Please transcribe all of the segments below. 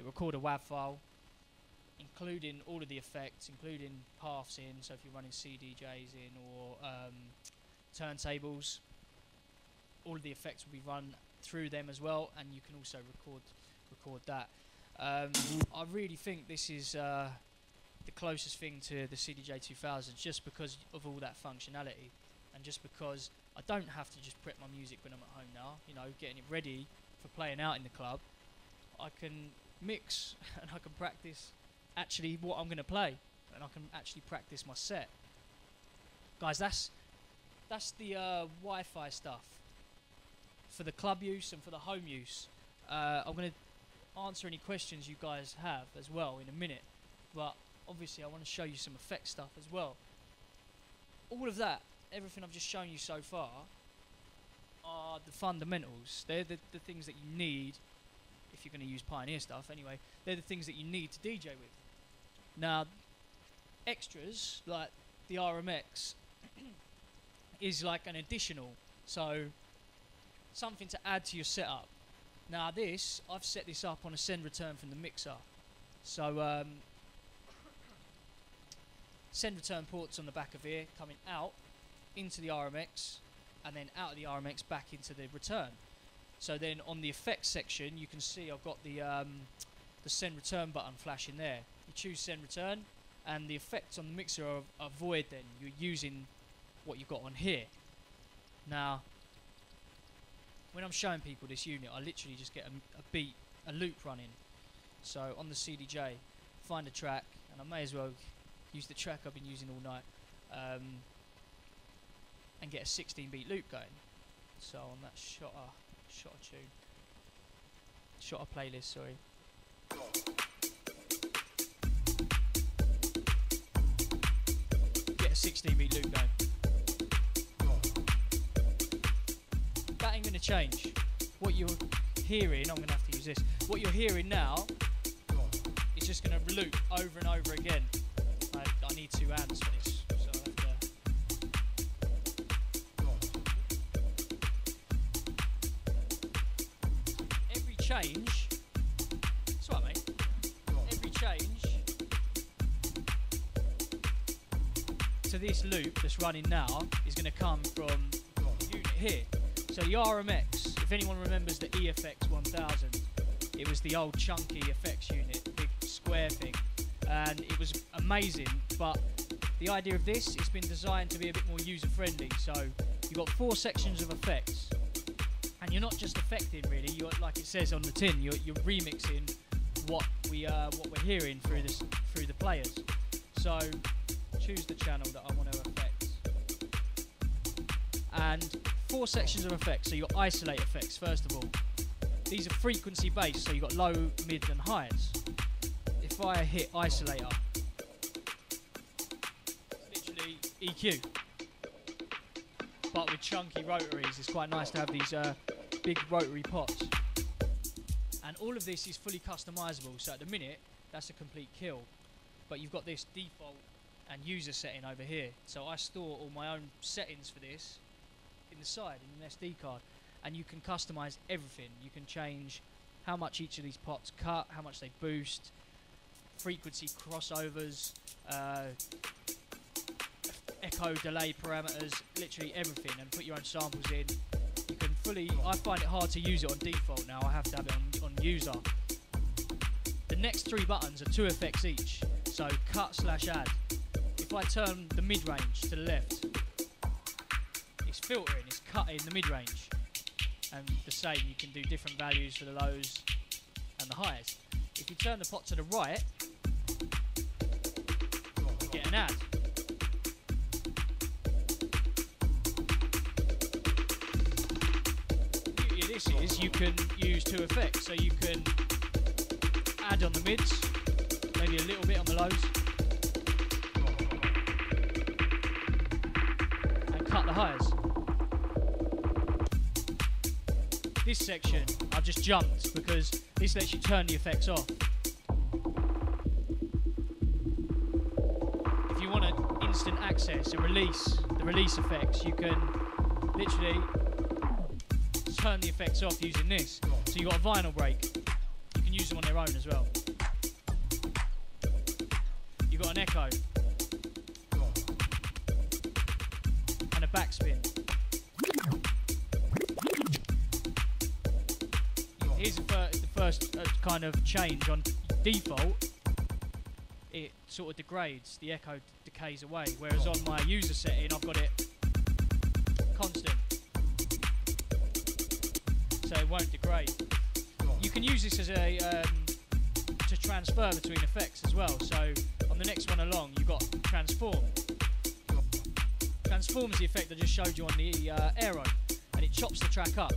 it record a WAV file, including all of the effects, including paths in, so if you're running CDJs in or turntables, all of the effects will be run through them as well, and you can also record that. I really think this is the closest thing to the CDJ 2000, just because of all that functionality, and just because I don't have to just prep my music when I'm at home now, you know, getting it ready for playing out in the club. I can mix and I can practice actually what I'm going to play, and I can actually practice my set. Guys, that's the Wi-Fi stuff for the club use and for the home use. I'm going to answer any questions you guys have as well in a minute, but obviously I want to show you some effect stuff as well. All of that, everything I've just shown you so far, are the fundamentals. They're the things that you need if you're going to use Pioneer stuff anyway. They're the things that you need to DJ with. Now, extras like the RMX is like an additional, so something to add to your setup. Now this, I've set this up on a send return from the mixer. So send return ports on the back of here, coming out into the RMX, and then out of the RMX back into the return. So then on the effects section, you can see I've got the send return button flashing there. You choose send return, and the effects on the mixer are void then. You're using what you've got on here. Now, when I'm showing people this unit, I literally just get a beat, a loop running. So on the CDJ, find a track, and I may as well use the track I've been using all night, and get a 16-beat loop going. So on that Shotta tune, Shotta playlist, sorry. Get a 16-beat loop going. That ain't going to change. What you're hearing, I'm going to have to use this. What you're hearing now is just going to loop over and over again. I need 2 hands for this, so I have to. Every change, that's right, mate. Every change to this loop that's running now is going to come from the unit here. So the RMX, if anyone remembers the EFX 1000, it was the old chunky effects unit, big square thing, and it was amazing, but the idea of this, it's been designed to be a bit more user-friendly. So you've got 4 sections of effects, and you're not just effecting really, you're, like it says on the tin, you're remixing what we're hearing through the players. So choose the channel that I want to affect, and 4 sections of effects. So your isolate effects, first of all. These are frequency based, so you've got low, mid and highs. If I hit isolator, it's literally EQ. But with chunky rotaries, it's quite nice to have these big rotary pots. And all of this is fully customizable, so at the minute, that's a complete kill. But you've got this default and user setting over here. So I store all my own settings for this in the side, in an SD card, and you can customize everything. You can change how much each of these pots cut, how much they boost, frequency crossovers, echo delay parameters, literally everything, and put your own samples in. You can fully, I find it hard to use it on default now, I have to have it on user. The next 3 buttons are 2 effects each, so cut/add. If I turn the mid-range to the left, it's filtering, it's cutting the mid-range. And the same, you can do different values for the lows and the highs. If you turn the pot to the right, you get an add. The beauty of this is you can use 2 effects, so you can add on the mids, maybe a little bit on the lows, and cut the highs. This section, I've just jumped because this lets you turn the effects off. If you want an instant access and release, the release effects, you can literally turn the effects off using this. So you've got a vinyl break. You can use them on their own as well. You've got an echo and a backspin. Here's the first kind of change. On default, it sort of degrades, the echo decays away, whereas on my user setting I've got it constant, so it won't degrade. You can use this as a to transfer between effects as well. So on the next one along, you've got transform. Transform is the effect I just showed you on the aero, and it chops the track up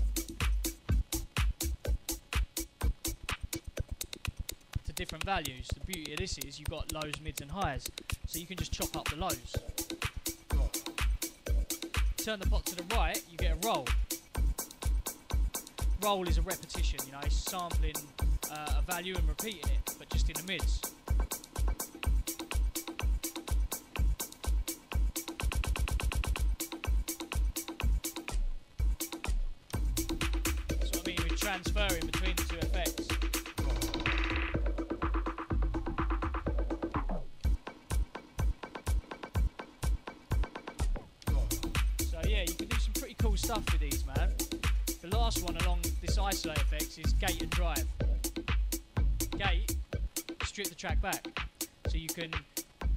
to different values. The beauty of this is you've got lows, mids and highs, so you can just chop up the lows. Turn the pot to the right, you get a roll. Roll is a repetition, you know, it's sampling a value and repeating it, but just in the mids. That's what I mean with transferring between the two effects. So yeah, you can do some pretty cool stuff with these, man. The last one along this isolate effects is gate and drive. Gate, strip the track back, so you can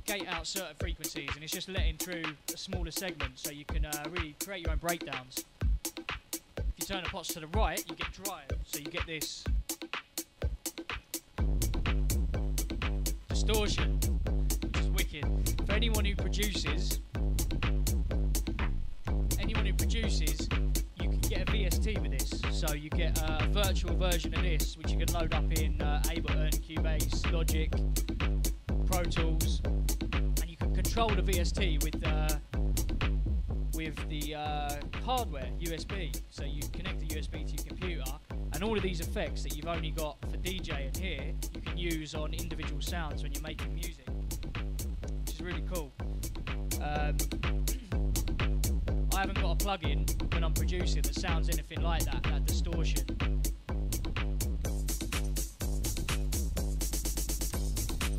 gate out certain frequencies, and it's just letting through a smaller segment, so you can really create your own breakdowns. If you turn the pots to the right, you get drive, so you get this distortion, which is wicked. For anyone who produces, you can get a VST with this, so you get a virtual version of this, which you can load up in Ableton, Cubase, Logic, Pro Tools, and you can control the VST with the hardware, USB. So you connect the USB to your computer, and all of these effects that you've only got for DJing here, you can use on individual sounds when you're making music, which is really cool. I haven't got a plug-in when I'm producing that sounds anything like that distortion.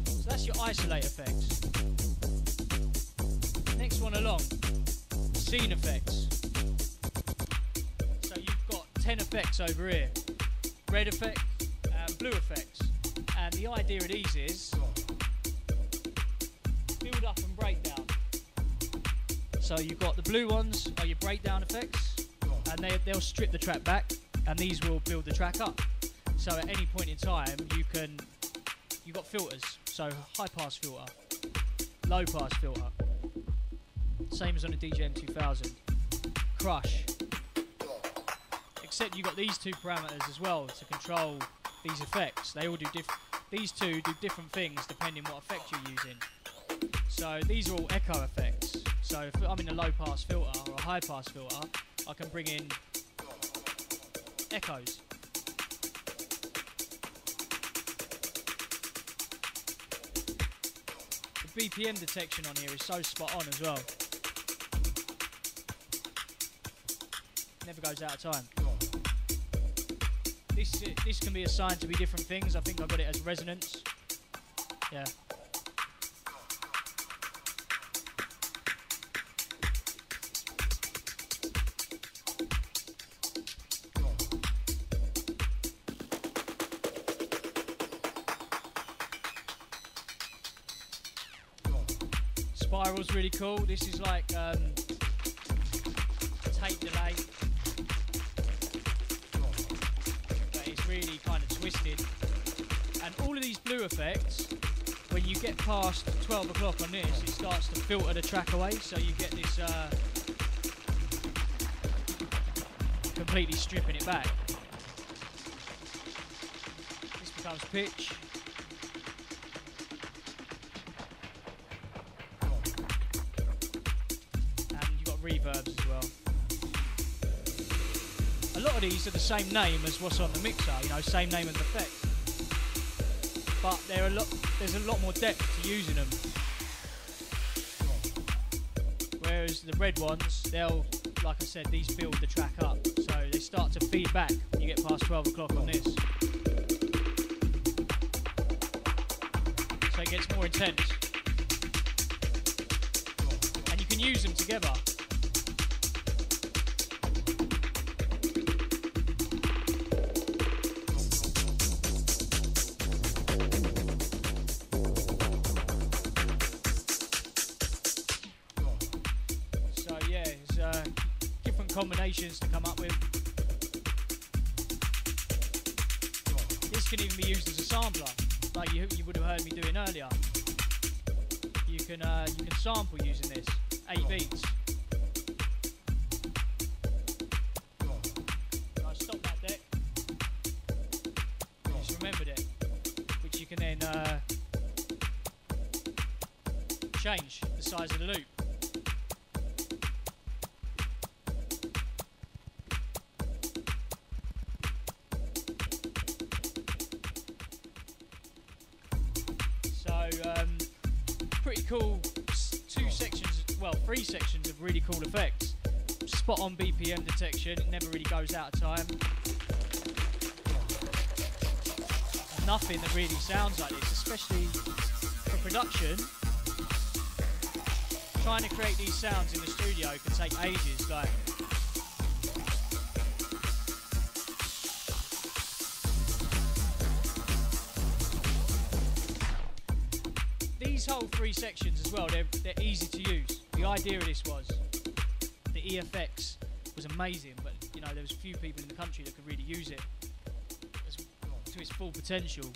So that's your isolate effects. Next one along, scene effects. So you've got 10 effects over here. Red effect and blue effects. And the idea of these is build up and breakdown. So you've got the blue ones are your breakdown effects, and they'll strip the track back, and these will build the track up. So at any point in time, you've got filters. So high pass filter, low pass filter, same as on the DJM 2000. Crush. Except you've got these two parameters as well to control these effects. They all do these two do different things depending what effect you're using. So these are all echo effects. So if I'm in a low pass filter or a high pass filter, I can bring in echoes. The BPM detection on here is so spot on as well. Never goes out of time. This can be assigned to be different things. I think I got it as resonance. Yeah. Spiral's really cool. This is like tape delay, but it's really kind of twisted. And all of these blue effects, when you get past 12 o'clock on this, it starts to filter the track away, so you get this completely stripping it back. This becomes pitch. Reverbs as well. A lot of these are the same name as what's on the mixer, you know, same name as the effect. But there's a lot more depth to using them. Whereas the red ones, they'll, like I said, these build the track up. So they start to feed back when you get past 12 o'clock on this. it gets more intense. And you can use them together. So yeah, there's different combinations to come up with. This can even be used as a sampler, like you would have heard me doing earlier. You can sample using this 8 beats. I stopped that deck. Just remembered it, which you can then change the size of the loop. Pretty cool 3 sections of really cool effects. Spot on BPM detection, it never really goes out of time. Nothing that really sounds like this, especially for production. Trying to create these sounds in the studio can take ages. Like, these whole 3 sections as well, they're easy to use. The idea of this was, the EFX was amazing, but you know, there was few people in the country that could really use it to its full potential.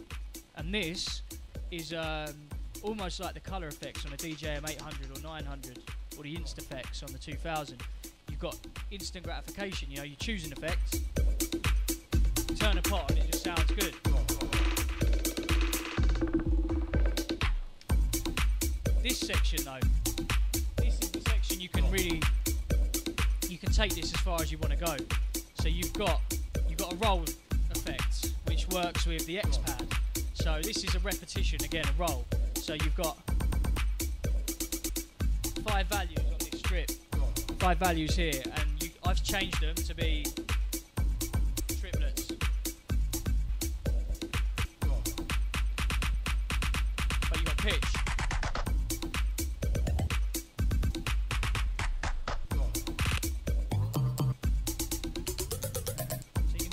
And this is almost like the colour effects on a DJM 800 or 900, or the Insta effects on the 2000. You've got instant gratification, you know, you choose an effect, turn a pot and it just sounds good. This section though, this is the section you can take this as far as you want to go. So you've got a roll effect which works with the X pad. So this is a repetition, again a roll. So you've got 5 values on this strip, 5 values here, and I've changed them to be triplets. But you've got pitch.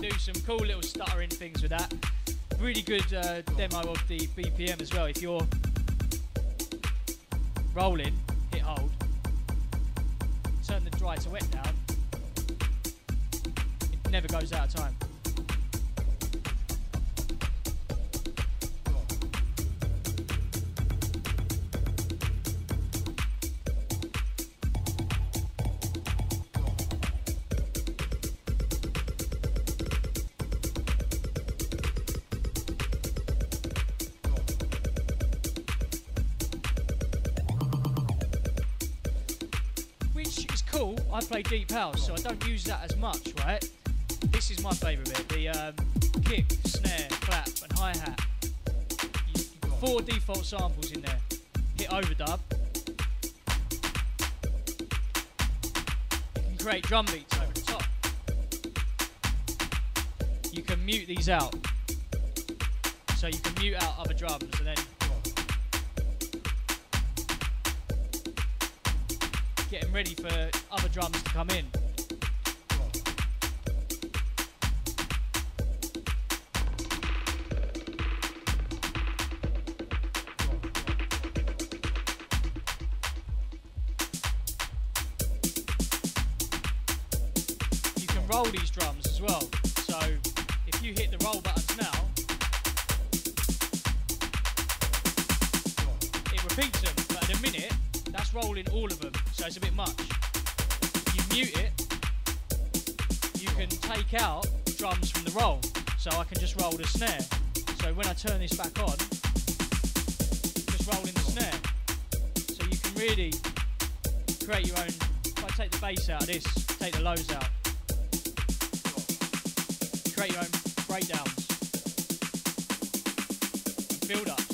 Do some cool little stuttering things with that. Really good demo of the BPM as well. If you're rolling, hit hold, turn the dry to wet down, it never goes out of time. I play deep house, so I don't use that as much, right? This is my favourite bit, the kick, snare, clap and hi-hat. You've got 4 default samples in there. Hit overdub. You can create drum beats over the top. You can mute these out. So you can mute out other drums and then getting ready for other drums to come in. You can roll these drums as well. So if you hit the roll buttons now, it repeats them, but at a minute, that's rolling all of them, so it's a bit much. If you mute it, you can take out drums from the roll, so I can just roll the snare. So when I turn this back on, just rolling the snare. So you can really create your own. If I take the bass out of this, take the lows out, create your own breakdowns, and build ups.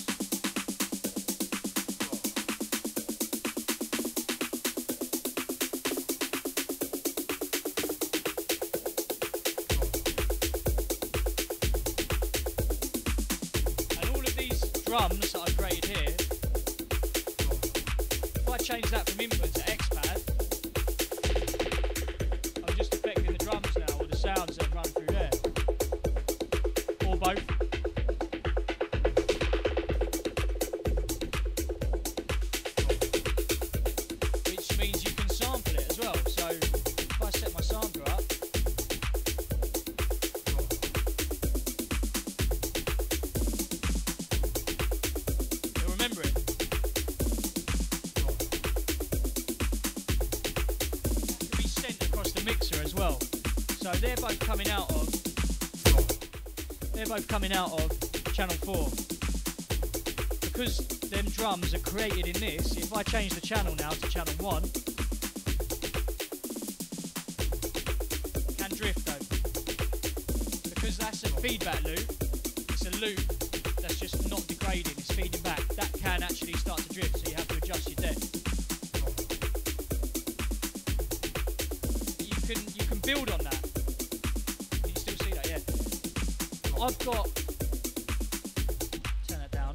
drums that I've created here, if I change that from input to XPAD, I'm just affecting the drums now, or the sounds that run through there. Or both. Which means you can sample it as well. So if I set my sampler up, it'll remember it. That can be sent across the mixer as well. So they're both coming out of channel 4. Because them drums are created in this, if I change the channel now to channel 1, it can drift though. Because that's a feedback loop, it's a loop that's just not degrading, it's feeding back. That can actually start to drift, so you have to adjust your depth. But you can build on that. Can you still see that? Yeah. I've got, turn that down.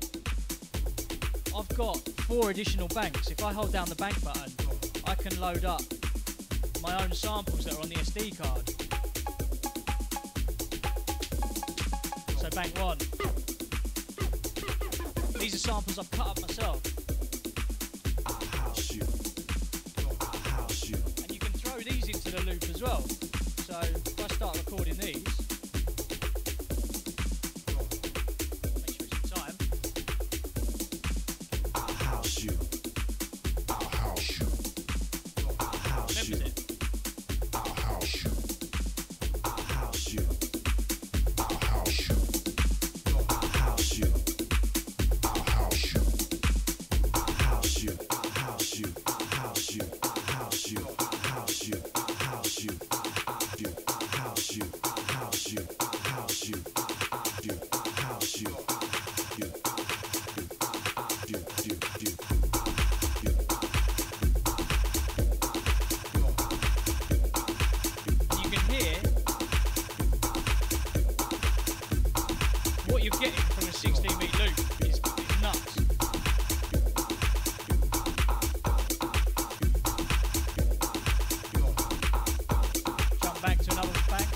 I've got 4 additional banks. If I hold down the bank button, I can load up my own samples that are on the SD card. So bank 1. These are samples I've cut up myself. And you can throw these into the loop as well. So if I start recording these, make sure it's in time. Remembers it. What you're getting from a 16-beat loop is nuts. Jump back to another bank.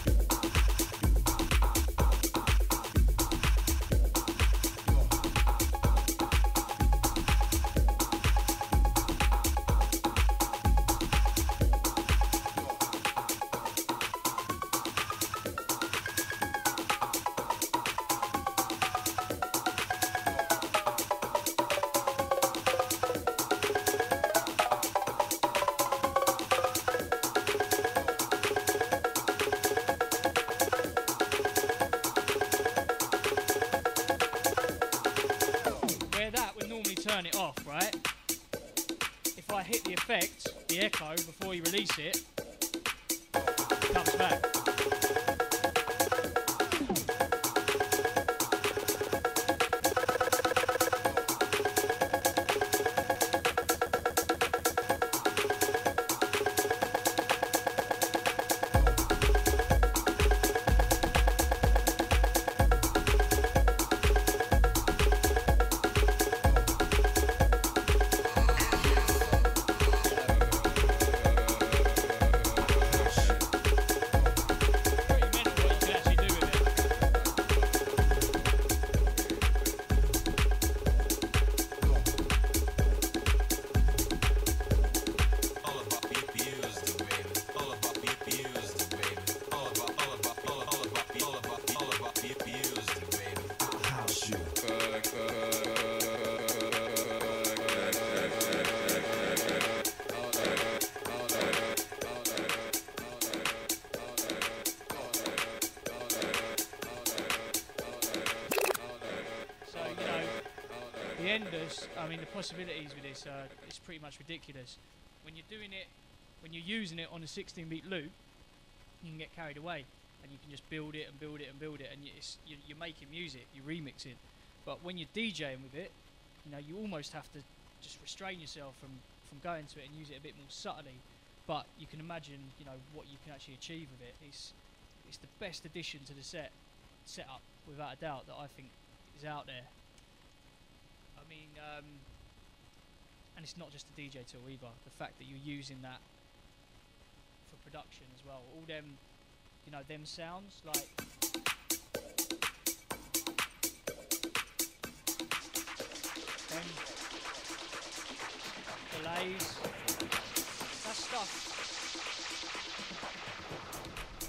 Turn it off, right? If I hit the effect, the echo, before you release it, it comes back. The enders, I mean, the possibilities with this are, it's pretty much ridiculous. When you're doing it, when you're using it on a 16-beat loop, you can get carried away, and you can just build it and build it and build it, and you're making music, you're remixing. But when you're DJing with it, you know, you almost have to just restrain yourself from going to it and use it a bit more subtly. But you can imagine, you know, what you can actually achieve with it. It's the best addition to the setup, without a doubt, that I think is out there. I mean, and it's not just a DJ tool either. The fact that you're using that for production as well. All them, you know, them sounds like. Them delays. That stuff.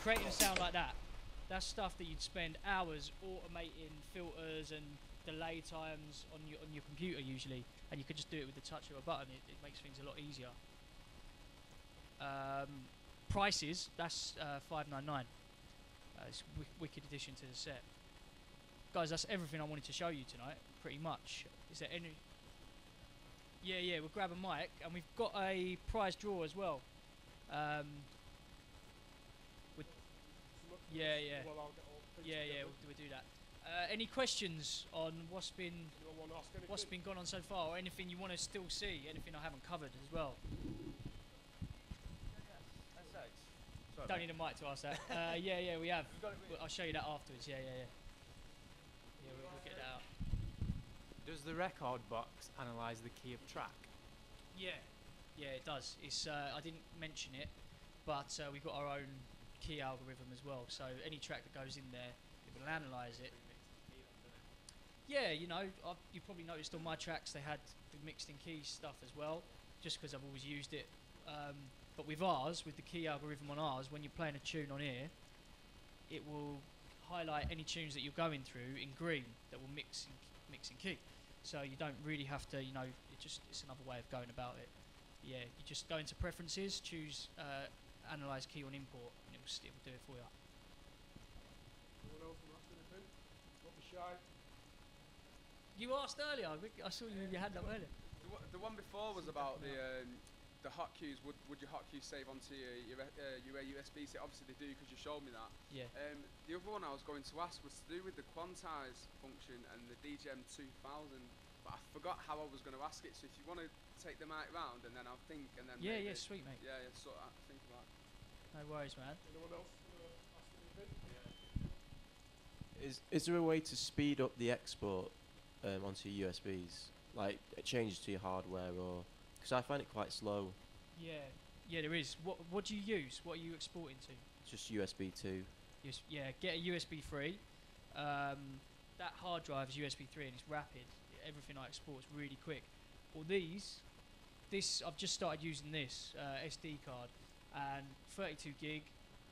Creating a sound like that. That's stuff that you'd spend hours automating filters and delay times on your computer usually, and you could just do it with the touch of a button. It makes things a lot easier. Prices, that's $5.99. It's wicked addition to the set. Guys, that's everything I wanted to show you tonight, pretty much. Is there any? Yeah, we'll grab a mic, and we've got a prize draw as well. We'll do that. Any questions on what's been gone on so far, or anything you want to still see, anything I haven't covered as well? Don't need a mic to ask that. Yeah, we have. I'll show you that afterwards. Yeah, we'll get that out. Does the record box analyse the key of track? Yeah, it does. It's I didn't mention it, but we've got our own key algorithm as well. So any track that goes in there, it will analyse it. Yeah, you know, you probably noticed on my tracks they had the mixed in keys stuff as well, just because I've always used it. But with ours, with the key algorithm on ours, when you're playing a tune on here, it will highlight any tunes that you're going through in green that will mix in key. So you don't really have to, you know, it's another way of going about it. Yeah, you just go into preferences, choose analyze key on import, and it will do it for you. Anyone else want to ask anything? Don't be shy. You asked earlier. I saw you with your hand up earlier. The one before was about the hot cues. Would your hot cues save onto your USB stick? Obviously they do, because you showed me that. Yeah. The other one I was going to ask was to do with the quantize function and the DGM 2000, but I forgot how I was going to ask it. So if you want to take the mic round, and then I'll think, and then yeah, sweet mate. Yeah, sort of think about it. No worries, man. Anyone else ask anything? Is there a way to speed up the export onto your USBs? Like change to your hardware, or because I find it quite slow. Yeah, there is. What do you use? What are you exporting to? Just USB 2. Yeah, get a USB 3. That hard drive is USB 3 and it's rapid. Everything I export is really quick. Well, this I've just started using this SD card, and 32 gig,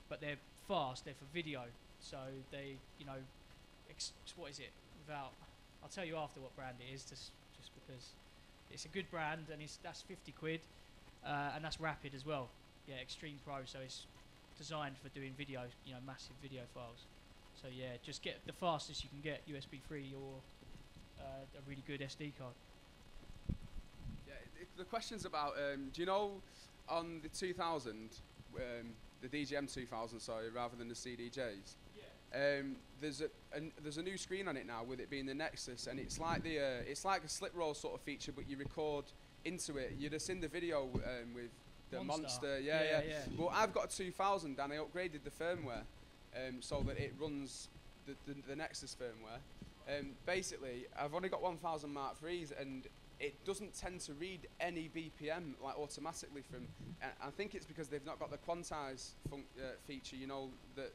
but they're fast. They're for video, so they, you know, what is it? I'll tell you after what brand it is, just because it's a good brand, and that's 50 quid, and that's rapid as well. Yeah, Extreme Pro, so it's designed for doing video, you know, massive video files. So yeah, just get the fastest you can get, USB 3 or a really good SD card. Yeah, the question's about, do you know on the 2000, the DGM 2000, sorry, rather than the CDJs? There's a new screen on it now, with it being the Nexus, and it's like a slip roll sort of feature, but you record into it. You'd have seen the video with the Monster. Yeah. Well, I've got a 2000, and I upgraded the firmware so that it runs the Nexus firmware. Basically, I've only got 1000 Mark IIIs, and it doesn't tend to read any BPM like automatically from. I think it's because they've not got the quantize feature, you know, that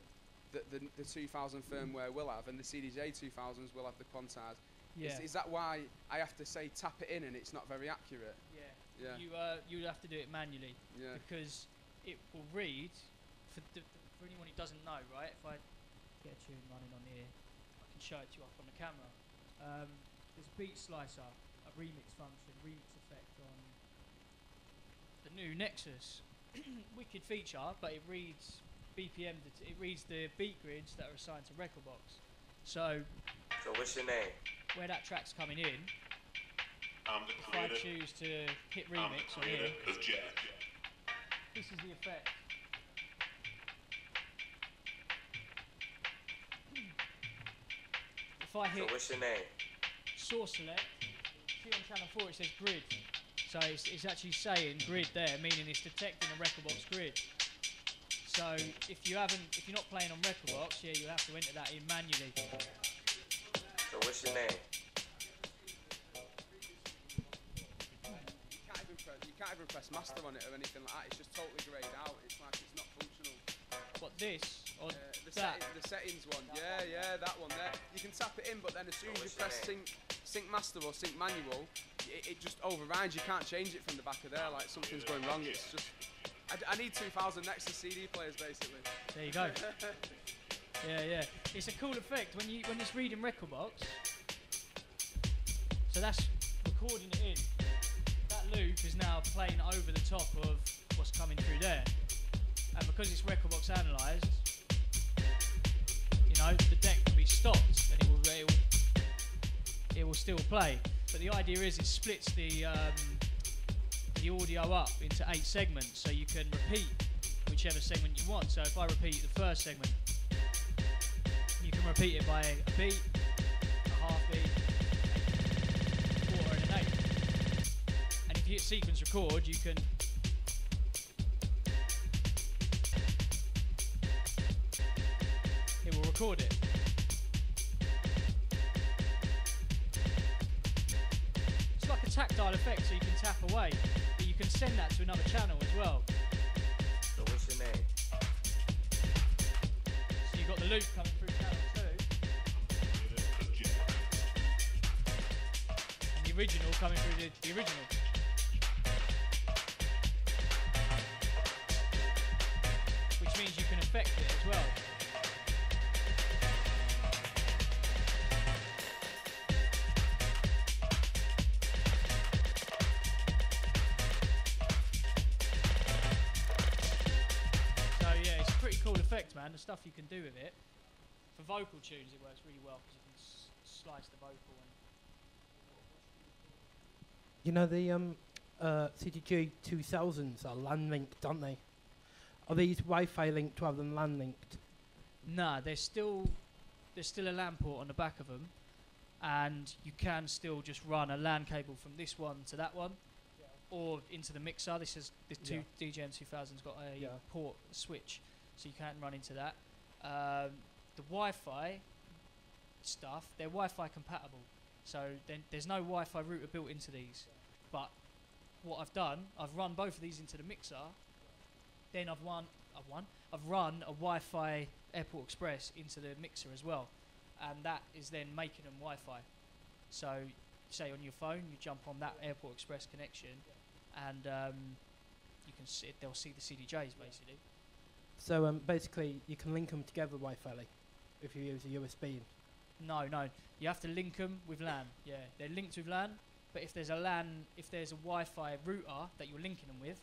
the 2000 firmware will have, and the CDJ 2000s will have the quantize. Yeah. Is that why I have to say tap it in and it's not very accurate? Yeah. You have to do it manually. Yeah. Because it will read for anyone who doesn't know, right? If I get a tune running on here, I can show it to you up on the camera. There's a beat slicer, a remix function, remix effect on the new Nexus. Wicked feature, but it reads BPM. It reads the beat grids that are assigned to Recordbox. So what's your name? Where that track's coming in, I'm the if creator. I choose to hit remix on here, this is the effect. If I hit what's your name? source select, see on channel 4 it says grid. So it's actually saying grid there, meaning it's detecting a Recordbox grid. So if you're not playing on Recordbox, yeah, you have to enter that in manually. So what's your name? can't even press master on it or anything like that. It's just totally greyed out. It's like it's not functional. What, this? Or The, that? the settings one. Yeah, that one there. You can tap it in, but then as soon as you press sync master or sync manual, it just overrides. You can't change it from the back of there. Like something's going wrong. It's just. I need 2,000 Nexus CD players basically. There you go. Yeah. It's a cool effect when it's reading record box. So that's recording it in. That loop is now playing over the top of what's coming through there. And because it's record box analysed, you know, the deck can be stopped and it will still play. But the idea is it splits the audio up into 8 segments, so you can repeat whichever segment you want. So if I repeat the first segment, you can repeat it by a beat, a half beat, a quarter and an eighth. And if you hit sequence record, you can it will record it. It's like a tactile effect, so you can tap away, but you can send that to another channel as well. So what's your name? So you've got the loop coming through channel 2, and the original coming through the original. Which means you can affect it as well. Cool effect, man. The stuff you can do with it. For vocal tunes, it works really well because you can slice the vocal. And You know the CDG 2000s are LAN linked, aren't they? Are these Wi-Fi linked rather than LAN linked? Nah, there's still a LAN port on the back of them, and you can still just run a LAN cable from this one to that one, or into the mixer. This DJM 2000's got a port switch. So you can't run into that. The Wi-Fi stuff, they're Wi-Fi compatible. So then there's no Wi-Fi router built into these. But what I've done, I've run both of these into the mixer. Then I've run a Wi-Fi Airport Express into the mixer as well. And that is then making them Wi-Fi. So say on your phone, you jump on that Airport Express connection, and you can see they'll see the CDJs basically. So basically, you can link them together Wi-Fi if you use a USB. No, you have to link them with LAN. Yeah, they're linked with LAN. But if there's a Wi-Fi router that you're linking them with,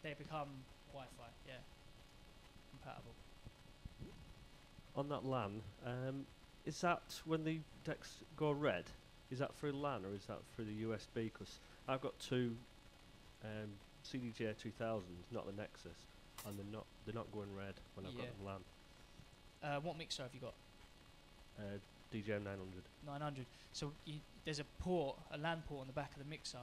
they become Wi-Fi. Yeah, compatible. On that LAN, is that when the decks go red? Is that through LAN or is that through the USB? Because I've got two CDJ 2000s, not the Nexus. And they're not going red when I've got them LAN. What mixer have you got? DJM 900. 900. So there's a LAN port on the back of the mixer.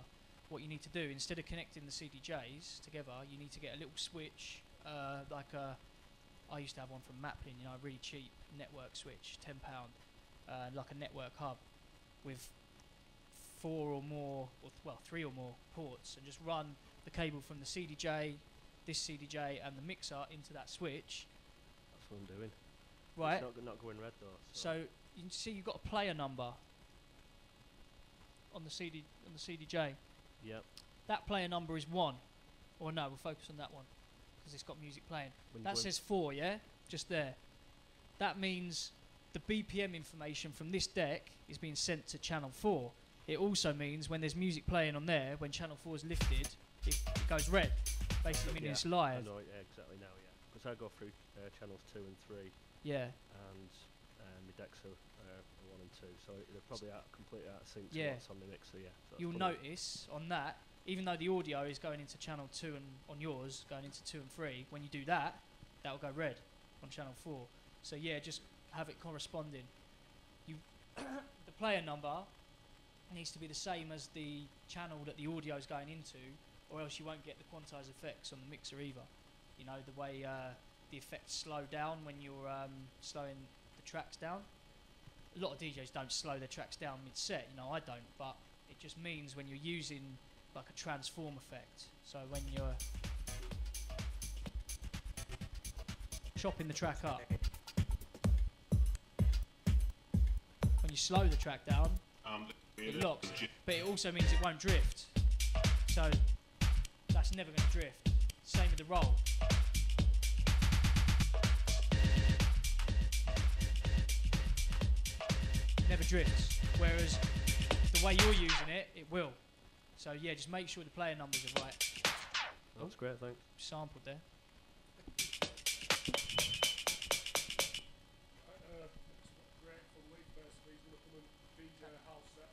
What you need to do, instead of connecting the CDJs together, you need to get a little switch, I used to have one from Maplin, a really cheap network switch, £10, like a network hub with 3 or more ports, and just run the cable from the CDJ, this CDJ and the mixer into that switch. That's what I'm doing. Right. It's not going red though. So you can see you've got a player number on the CDJ. Yep. That player number is 1. Or no, we'll focus on that one because it's got music playing. That says 4, yeah? Just there. That means the BPM information from this deck is being sent to channel 4. It also means when there's music playing on there, when channel 4 is lifted, it goes red. Basically meaning it's live. I know, exactly now, yeah. Because I go through channels 2 and 3. Yeah. And my decks are 1 and 2, so they're probably completely out of sync to what's on the mixer, yeah. So you'll notice on that, even though the audio is going into channel 2 and on yours going into 2 and 3, when you do that, that'll go red on channel 4. So yeah, just have it corresponding. The player number needs to be the same as the channel that the audio is going into, or else you won't get the quantized effects on the mixer either. You know, the way the effects slow down when you're slowing the tracks down. A lot of DJs don't slow their tracks down mid-set, I don't, but it just means when you're using like a transform effect. So when you're chopping the track up, when you slow the track down, it locks, but it also means it won't drift. So that's never going to drift. Same with the roll. Never drifts. Whereas the way you're using it, it will. So yeah, just make sure the player numbers are right. That's great, thanks. Sampled there. Great from League first season, looking at DJ house set.